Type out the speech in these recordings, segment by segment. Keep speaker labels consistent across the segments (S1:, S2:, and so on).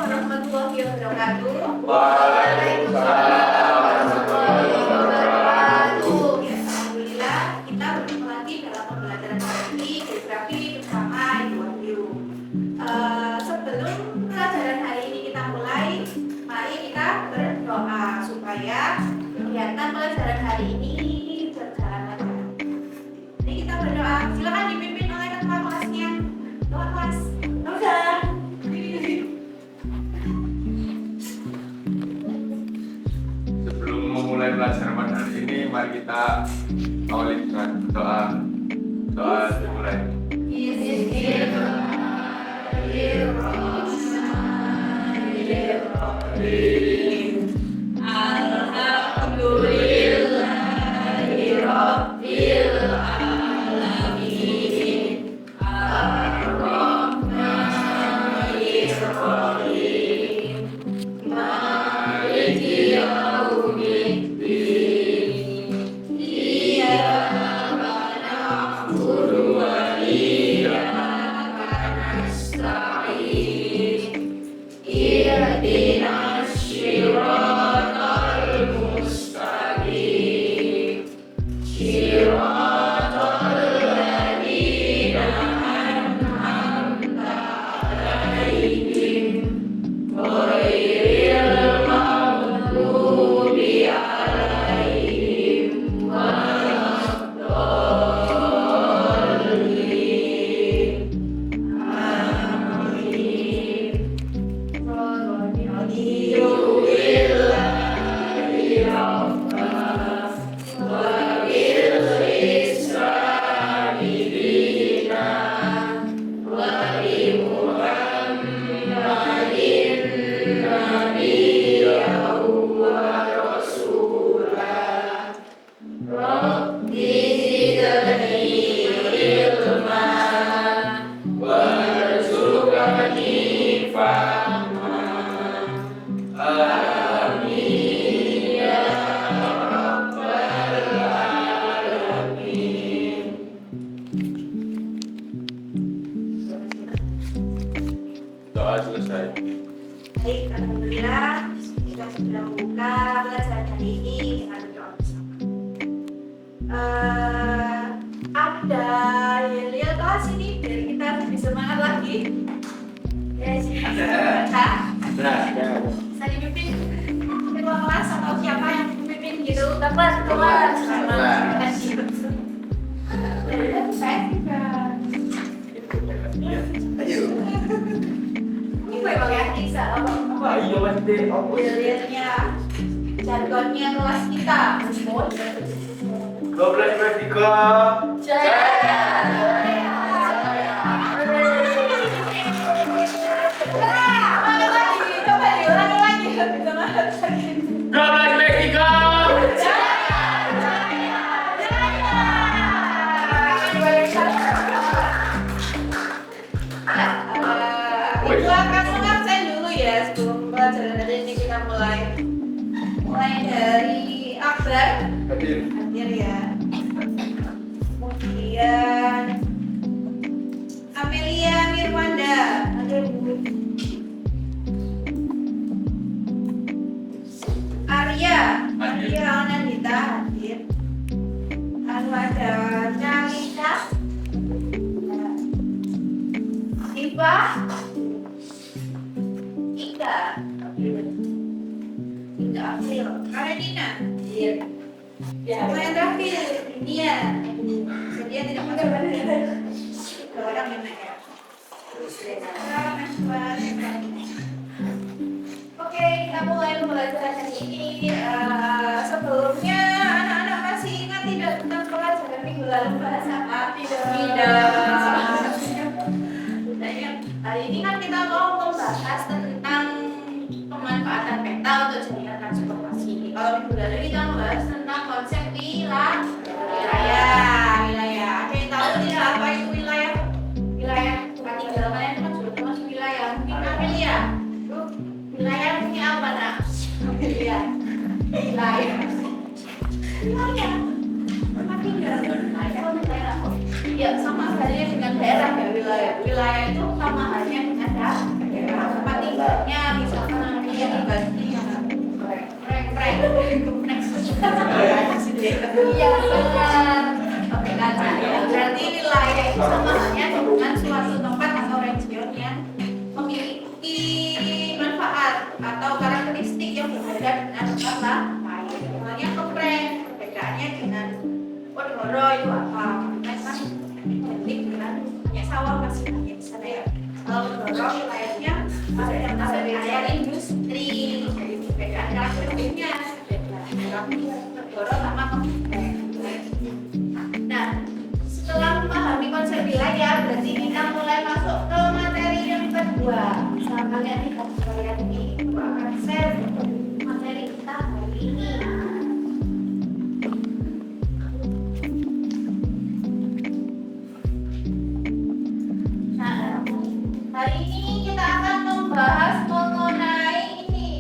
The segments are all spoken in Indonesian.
S1: warahmatullahi wabarakatuh.
S2: Waalaikumsalam warahmatullahi wabarakatuh.
S1: Ya, alhamdulillah kita bertemu lagi dalam pembelajaran hari ini geografi bersama Ibu Wahyu. Sebelum pelajaran hari ini kita mulai, mari kita berdoa supaya kegiatan pelajaran hari ini berjalan lancar. Ini kita berdoa. Silakan dipimpin oleh ketua kelasnya. Ketua kelas. Udah.
S2: Sebelum memulai pelajaran pada hari ini, mari kita awali dengan doa. Doa dimulai. Doa selesai.
S1: Baik, alhamdulillah kita sudah membuka pelajaran hari ini dengan berdoa bersama. Ada Yel kelas ini biar kita lebih semangat lagi. Ya, bisa dipimpin ketua kelas atau siapa yang dipimpin gitu? Dapat kelas. Saya juga. Ini memang ya bisa apa?
S2: Ayo mesti apa?
S1: Lihatnya jargonnya kelas kita.
S2: 12
S1: Jaya. Coba diulangi lagi.
S2: 12 Meksiko.
S1: Ibu akan mengabsen dulu ya sebelum pelajaran hari ini kita mulai. Mulai dari Akbar. Hadir ya. Kemudian Amelia Mirwanda. Hadir Bu. Arya Anandita hadir. Lalu ada Calita. Iva. Ika. Ika April. Karenina. Hadir. Siapa yang terakhir? Dia. Dia tidak pakai badan. Orang yang naik ya. Oke, kita mulai pembelajaran hari ini. Sebelumnya anak-anak masih ingat tidak tentang pelajaran minggu lalu bahasa apa? Tidak. Hari ini kan kita mau membahas tentang pemanfaatan peta untuk jaringan transportasi. Kalau minggu lalu kita membahas tentang konsep wilayah. Ada yang tahu tidak apa itu wilayah? Wilayah tempat tinggal kalian itu kan sudah termasuk wilayah. Mungkin Amelia, wilayah punya apa nak? Wilayah tempat tinggal. Wilayah. Ya sama halnya dengan daerah ya wilayah. Wilayah itu sama halnya dengan daerah. Tempat tinggalnya Ada yang masuk di area industri, jadi perbedaan karakteristiknya beda. Tapi terdorong sama komputer. Nah, setelah memahami konsep wilayah, berarti kita mulai masuk ke materi yang kedua. Sama kalian nih, kalian ini dua konsep materi kita hari ini. Nah, hari ini kita akan membahas mengenai ini.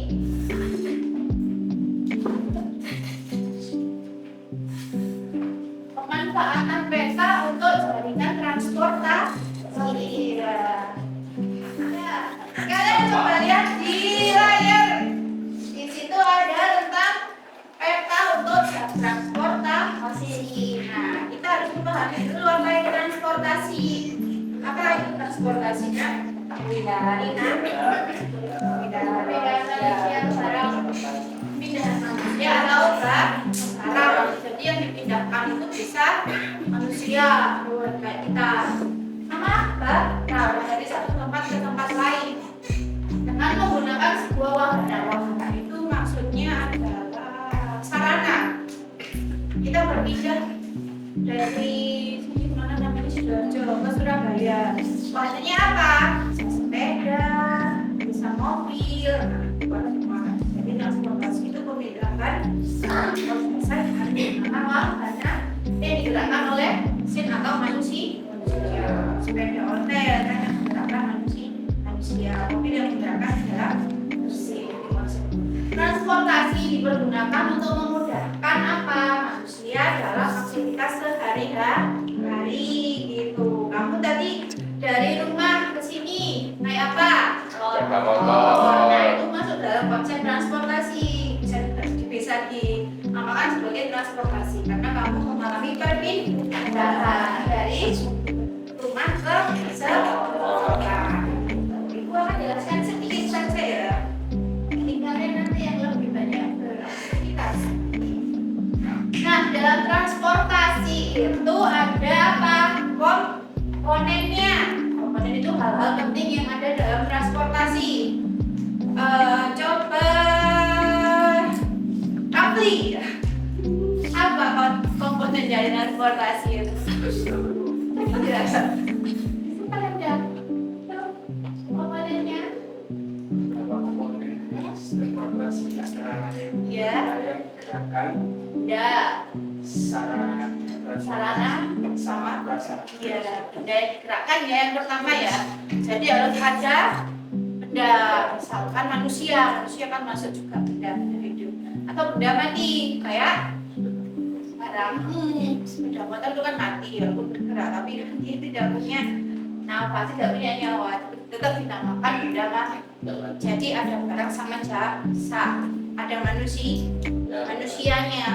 S1: Pemanfaatan peta untuk jaringan transportasi. Ya, kalian coba lihat di layar. Di situ ada tentang peta untuk transportasi. Nah, kita harus memahami dulu apa itu transportasi. Apa itu transportasi kan? Pindahan manusia atau barang. Jadi yang dipindahkan itu bisa manusia, kayak kita, sama barang dari satu tempat ke tempat lain dengan menggunakan sebuah wahana. Wahana itu maksudnya adalah sarana. Kita berpindah dari sini mana namanya Sidoarjo ke Surabaya. Wahananya apa? Bisa sepeda, bisa mobil. Jadi transportasi itu membedakan proses dengan wahana yang digerakkan oleh mesin atau manusia. Sepeda ontel kan yang menggerakkan manusia. Mobil yang menggerakkan adalah mesin. Transportasi dipergunakan untuk memudahkan apa? Manusia dalam aktivitas sehari-hari gitu. Kamu tadi dari rumah ke sini naik apa?
S2: Motor.
S1: Nah, itu masuk dalam konsep transportasi. Bisa dinamakan sebagai transportasi karena kamu mengalami perpindahan dari rumah ke sekolah. Ibu akan jelaskan sedikit saja ya. Tinggalnya nanti yang lebih banyak beraktivitas. Nah, dalam transportasi itu ada apa? Komponennya. Komponen itu hal-hal penting yang ada dalam transportasi. Coba Kapli, apa komponen dari transportasi itu? Jelaskan. Komponennya? Ya. Ya. Sarana sama ya, benda yang digerakkan ya yang pertama ya. Jadi harus ada benda, misalkan manusia kan masuk juga benda hidup atau benda mati kayak barang sepeda motor itu kan mati walaupun bergerak tapi dia tidak punya nafas, tidak punya nyawa, tetap dinamakan benda mati. Jadi ada barang sama jasa, ada manusianya.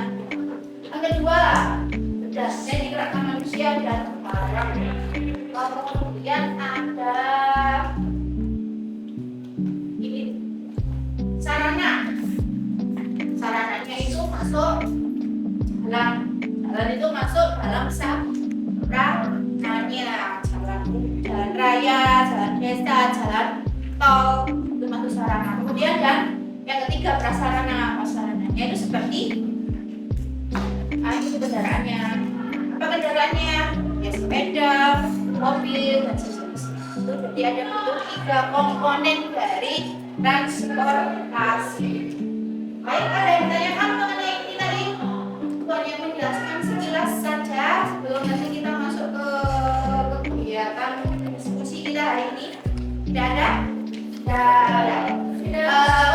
S1: Yang kedua, berdasarkan digerakkan manusia dan barang. Kemudian ada ini sarana. Sarananya itu masuk jalan itu masuk dalam sarananya. Jalan raya, jalan desa, jalan tol itu masuk sarana. Kemudian dan yang ketiga prasarananya itu seperti itu kendaraannya. Apa kendaraannya? Ya sepeda, mobil, dan sejenisnya. Jadi ada bentuk 3 komponen dari transportasi. Baik, ada yang ditanyakan mengenai ini tadi? Tuan yang menjelaskan sekilas saja sebelum nanti kita masuk ke kegiatan diskusi kita hari ini. Tidak ada?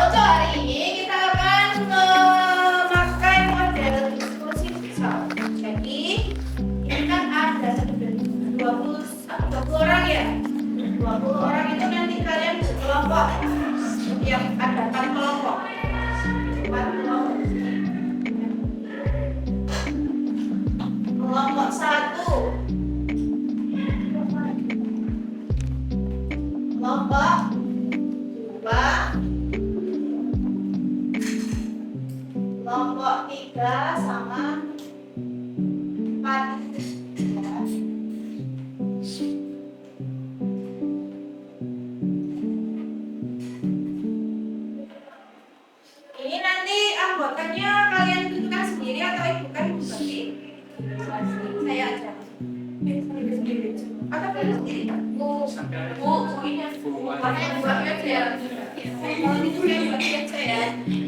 S1: Untuk hari ini kita akan memakai model diskusi visual. Jadi ini kan ada 20 orang ya. 20 orang itu nanti kalian berkelompok. Yang ada 4 kelompok. 4 kelompok. Kelompok 1. Kelompok 2. Kelompok 3 sama 4.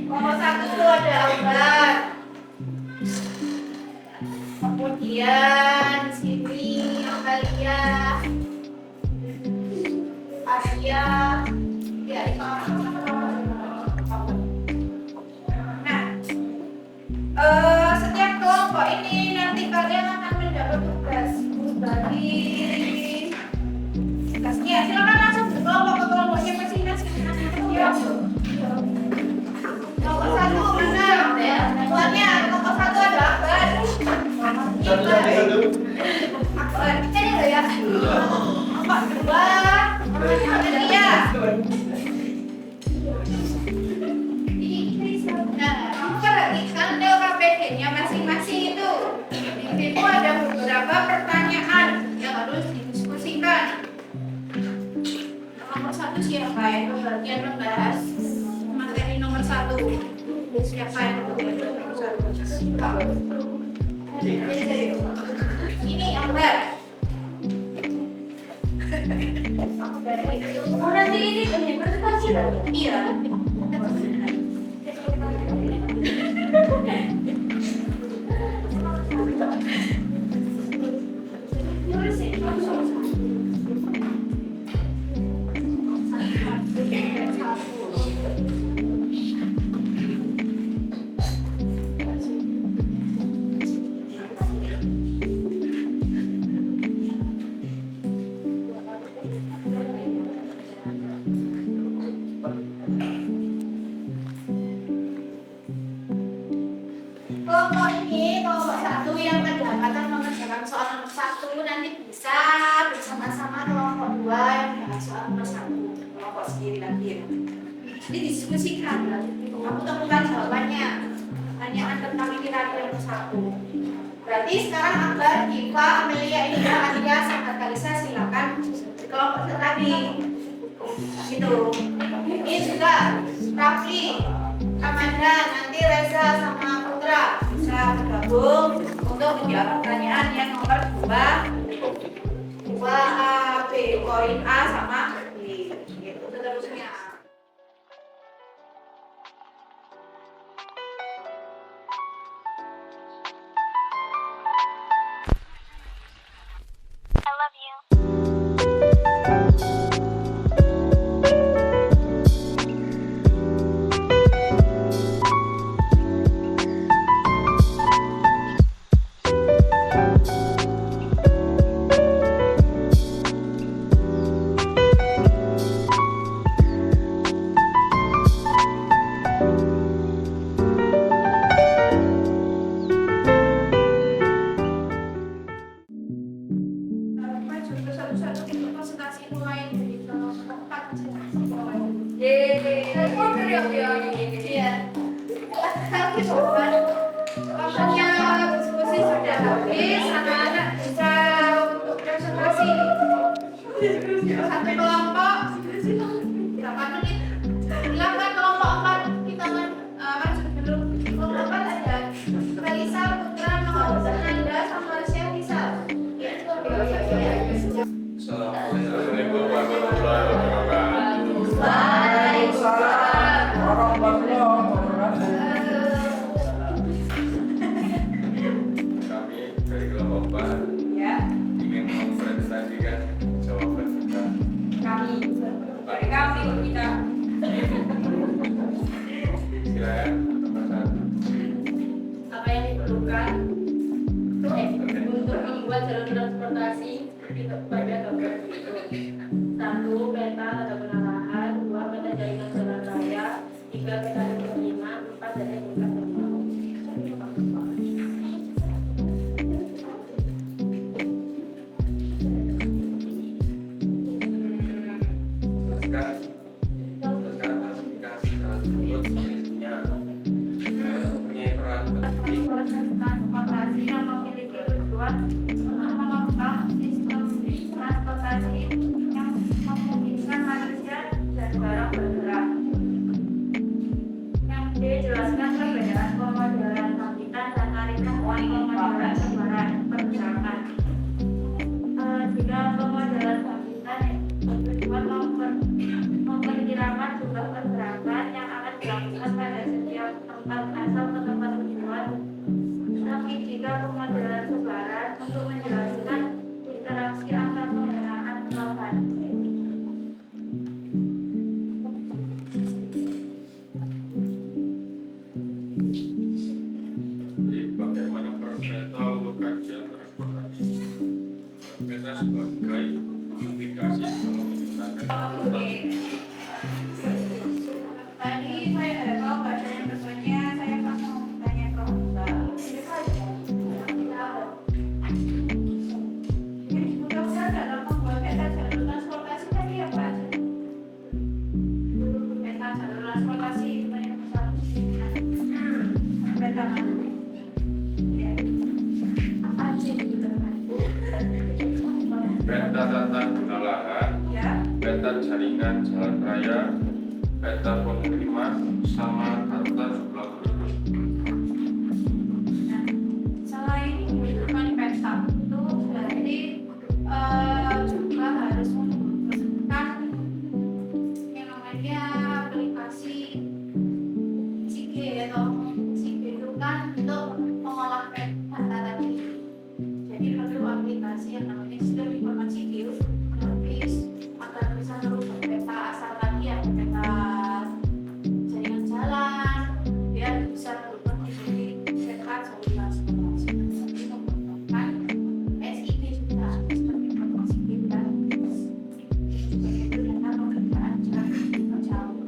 S1: Nomor satu itu ada Albert. Kemudian di sini Amalia, Asia, ya itu. Nah, setiap kelompok ini nanti kalian akan mendapat tugas bagi tugasnya. Silakan langsung berkelompok ke kelompoknya masing-masing. Ya. Kelompok satu mana? Tuannya kelompok satu ada Akbar. Akbar, ini loh ya. Kelompok dua Amalia. Nah, kamu perhatikan LKPD-nya masing-masing itu. Di situ ada beberapa pertanyaan yang harus didiskusikan. Nomor satu siapa yang kebagian membahas materi nomor satu? Siapa yang kebagian nomor satu? Ini Amber. Oh, nanti ini presentasi. Iya. Kelompok ini, kelompok satu yang kedapatan mengerjakan soal nomor satu nanti bisa bersama-sama kelompok dua yang membahas soal nomor satu. Kelompok sendiri lagi ya. Jadi diskusikan. Kamu temukan jawabannya. Pertanyaan tentang ini tadi nomor satu. Berarti sekarang Akbar, Diva, Amelia, Indra, Alia, sama Kalisa silakan di kelompok tadi. Gitu. Ini juga Rafli, Amanda, nanti Reza sama Putra bisa bergabung untuk menjawab pertanyaan yang nomor 2 A, B, poin A sama B. Gitu seterusnya.
S3: I love you.
S1: Maju ke satu-satu untuk presentasi mulai dari kelompok 4 Iya. Waktunya diskusi sudah habis, anak-anak bisa untuk presentasi. Satu kelompok berapa menit? Silakan kelompok 4 kita maju dulu. Kelompok 4 ada Kalisa, Putra, Mahauzan, Anda, sama Marsha bisa.
S2: Assalamualaikum warahmatullahi wabarakatuh.
S1: Waalaikumsalam warahmatullahi
S2: Kami dari kelompok 4
S1: Ya,
S2: ingin mempresentasikan jawaban kita.
S1: kami kita.
S2: Silakan nomor 1.
S4: Apa yang diperlukan untuk membuat jalur transportasi pada gambar berikut. 1. Peta tata guna lahan. 2. Peta jaringan jalan raya. 3. Peta pemukiman. 4. Data tingkat terminal.
S2: Sekarang klasifikasi tersebut sebenarnya mempunyai peran penting
S1: Proses transportasi yang memiliki tujuan untuk mengembangkan sistem transportasi yang memungkinkan manusia dan barang bergerak. Yang dijelaskan perbedaan pemodelan bangkitan dan tarikan pemodelan sebaran pergerakan. Jika pemodelan
S4: tempat asal ke tempat tujuan. Tapi jika pemodelan sebaran untuk menjelaskan interaksi antar kendaraan melakukan.
S2: Jadi bagaimana kereta untuk kajian transportasi? Kereta sebagai aplikasi kalau menggunakan
S1: Oke. Tadi saya ada tahu bahasanya bertanya, saya kan mau tanya ke Mbak. Mudah-mudahan dalam membuat peta jalur transportasi tadi apa aja? Peta jalur transportasi itu banyak masalah. Peta mana? Ya. Apa aja gitu kan?
S2: peta tata guna lahan,
S1: Ya.
S2: peta jaringan jalan raya, peta pemukiman, sama data jumlah penduduk.
S1: Nah, selain membutuhkan peta itu berarti juga harus membutuhkan yang namanya aplikasi Sige atau Sige itu kan untuk mengolah data tadi. Jadi perlu aplikasi yang namanya sistem informasi geografis agar bisa merubah peta asal tadi ya peta jaringan jalan biar bisa berubah menjadi peta jalur transportasi. Jadi menggunakan SIG juga sistem informasi geografis. Juga itu data pekerjaan jalan jauh.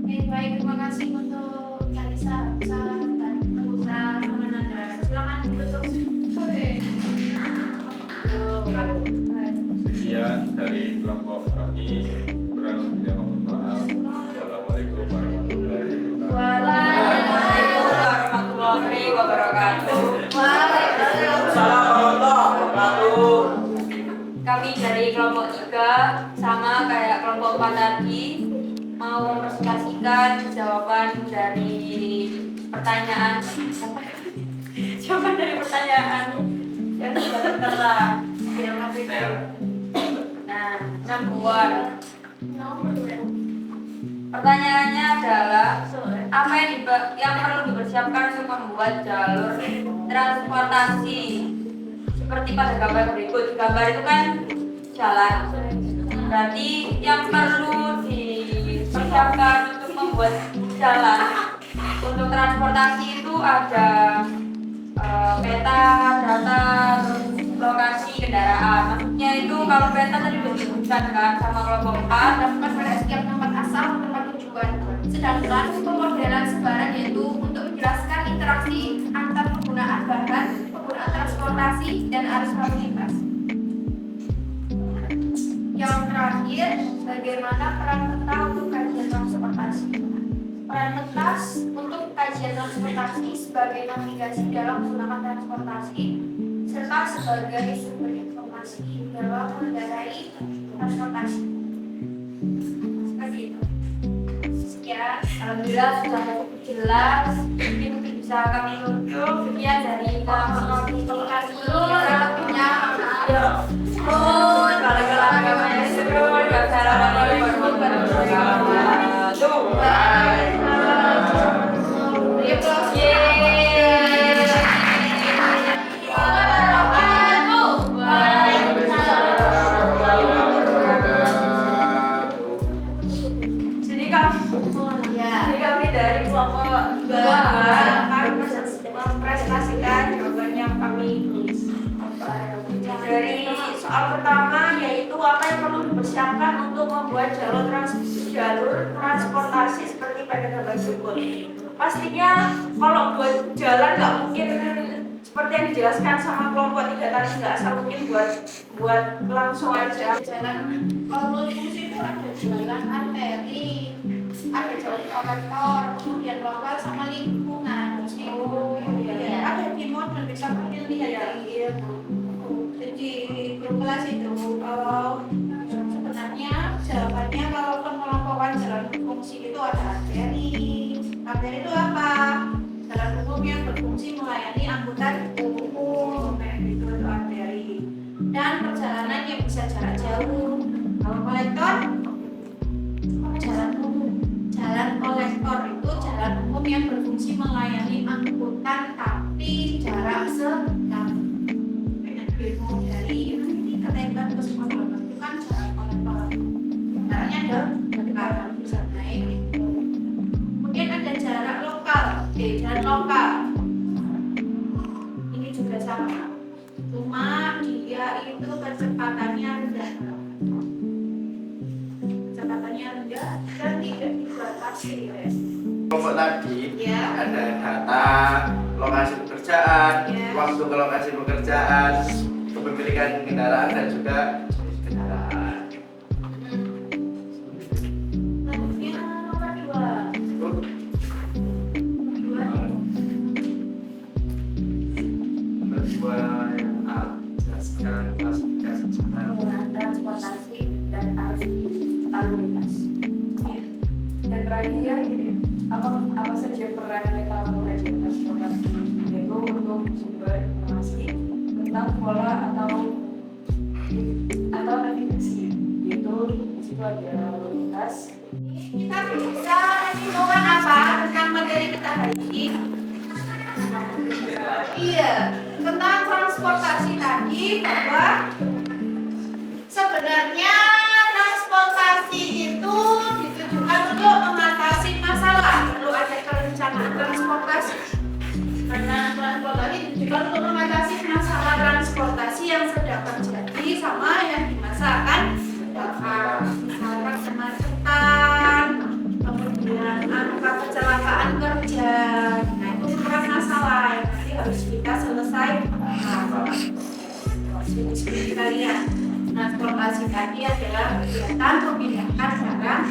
S1: Oke, baik, terima kasih untuk Kalisa, dan Musa sama Nanda. Silakan tutup. Oke.
S2: Sekian dari kelompok kami, kurang lebihnya mohon maaf. Assalamualaikum warahmatullahi wabarakatuh.
S1: Waalaikumsalam warahmatullahi wabarakatuh.
S5: Kami dari kelompok 3 sama kayak kelompok 4 tadi mau mempresentasikan jawaban dari pertanyaan yang sudah tertera. Nah, 6 buah. Pertanyaannya adalah apa yang perlu dipersiapkan untuk membuat jalur transportasi seperti pada gambar berikut. Gambar itu kan jalan. Berarti yang perlu dipersiapkan untuk membuat jalan untuk transportasi itu ada peta, data, terus lokasi kendaraan. Maksudnya itu kalau peta tadi sudah disebutkan kan sama kelompok 4
S1: Dapat pada setiap tempat asal tempat tujuan. Sedangkan pemodelan sebaran yaitu untuk menjelaskan interaksi antar penggunaan bahan, penggunaan transportasi dan arus lalu lintas. Yang terakhir, bagaimana peran peta untuk kajian transportasi? Peran peta untuk kajian transportasi sebagai navigasi dalam menggunakan transportasi serta sebagai sumber informasi dalam mengendarai transportasi. Seperti itu. Sekian.
S5: Alhamdulillah sudah cukup jelas. Mungkin bisa kami tutup. Sekian dari kami.
S1: Jadi kami dari kelompok 2 akan mempresentasikan jawaban yang kami tulis. Dari soal pertama yaitu apa yang perlu dipersiapkan untuk membuat jalur transportasi seperti pada gambar berikut. Pastinya kalau buat jalan nggak mungkin seperti yang dijelaskan sama kelompok 3 tadi, nggak asal mungkin buat langsung aja. Jalan kalau fungsi itu ada jalan arteri, ada jalan kolektor, kemudian lokal sama lingkungan. Ada di model bisa kalian lihat di grup kelas itu. Kalau sebenarnya jawabannya kalau pengelompokan jalan berfungsi itu ada arteri. Arteri itu apa? Jalan umum yang berfungsi melayani angkutan umum, itu arteri. Dan perjalanan yang bisa jarak jauh. Kalau kolektor, jalan umum. Jalan kolektor itu jalan umum umum yang berfungsi melayani angkutan tapi jarak sedang. Demo dari ini ke Tenggan ke Sumatera itu kan jarak kolektor. Jaraknya dekat, bisa naik. Kemudian ada jarak lokal, jalan lokal. Ini juga sama. Cuma dia itu kecepatannya rendah. Kecepatannya rendah dan tidak dibatasi, guys.
S6: Kelompok tadi
S1: Ya.
S6: ada data lokasi pekerjaan,
S1: Ya.
S6: waktu ke lokasi pekerjaan, kepemilikan kendaraan dan juga jenis kendaraan.
S1: Selanjutnya nomor 2.
S2: Kedua yang jelaskan klasifikasi jalan.
S5: penggunaan transportasi dan arus lalu lintas. Dan terakhir apa saja peran teknologi transportasi, yaitu untuk sumber informasi tentang pola atau navigasi, yaitu di situ ada lalu lintas.
S1: Kita bisa ngomongin apa tentang materi kita hari ini? Iya, tentang transportasi tadi bahwa sebenarnya transportasi itu ditujukan untuk mengatasi masalah. Perlu ada perencanaan transportasi. Karena transportasi ditujukan untuk mengatasi masalah transportasi yang sedang terjadi sama yang di masa akan datang. Misalkan kemacetan, kemudian angka kecelakaan kerja. Nah itu merupakan masalah yang nanti harus kita selesaikan. Seperti kalian, transportasi tadi adalah kegiatan memindahkan barang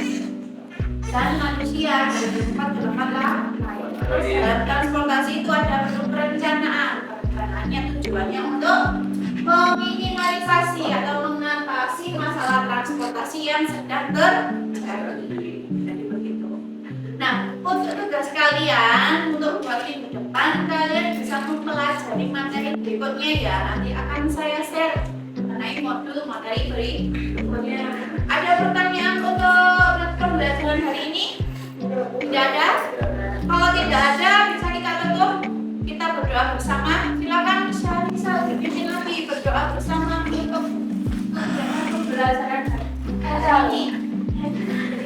S1: dan manusia dari tempat ke tempat lain. Dalam transportasi itu ada perlu perencanaan. Perencanaannya tujuannya untuk meminimalisasi atau mengatasi masalah transportasi yang sedang terjadi. Jadi begitu. Nah, untuk tugas kalian untuk buat minggu depan kalian bisa mempelajari materi berikutnya ya. Nanti akan saya share mengenai modul materi berikutnya. Ada pertanyaan untuk pembelajaran hari ini? Tidak ada? Kalau tidak ada, bisa kita tutup. Kita berdoa bersama. Silakan bisa dipimpin lagi berdoa bersama untuk pembelajaran hari ini.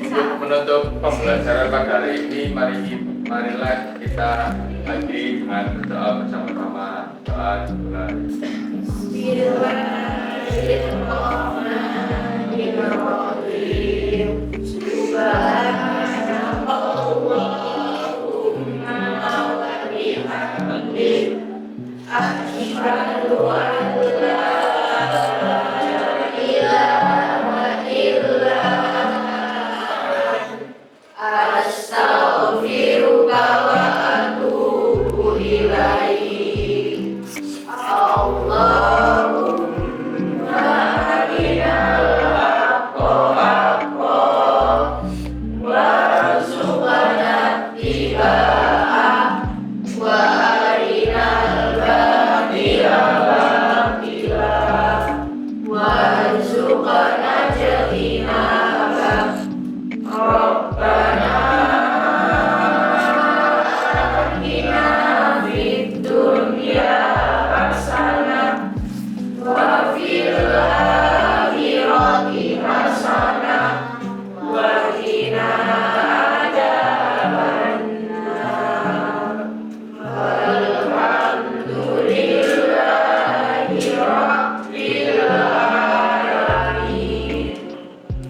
S2: Untuk menutup pembelajaran pada hari ini, marilah kita lagi dengan berdoa bersama-sama. Doa dimulai.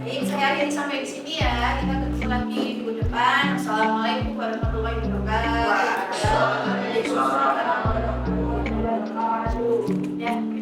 S1: Baik, saya akhiri sampai di sini ya. Kita ketemu lagi minggu depan. Assalamualaikum warahmatullahi wabarakatuh. Waalaikumsalam warahmatullahi wabarakatuh. Ya.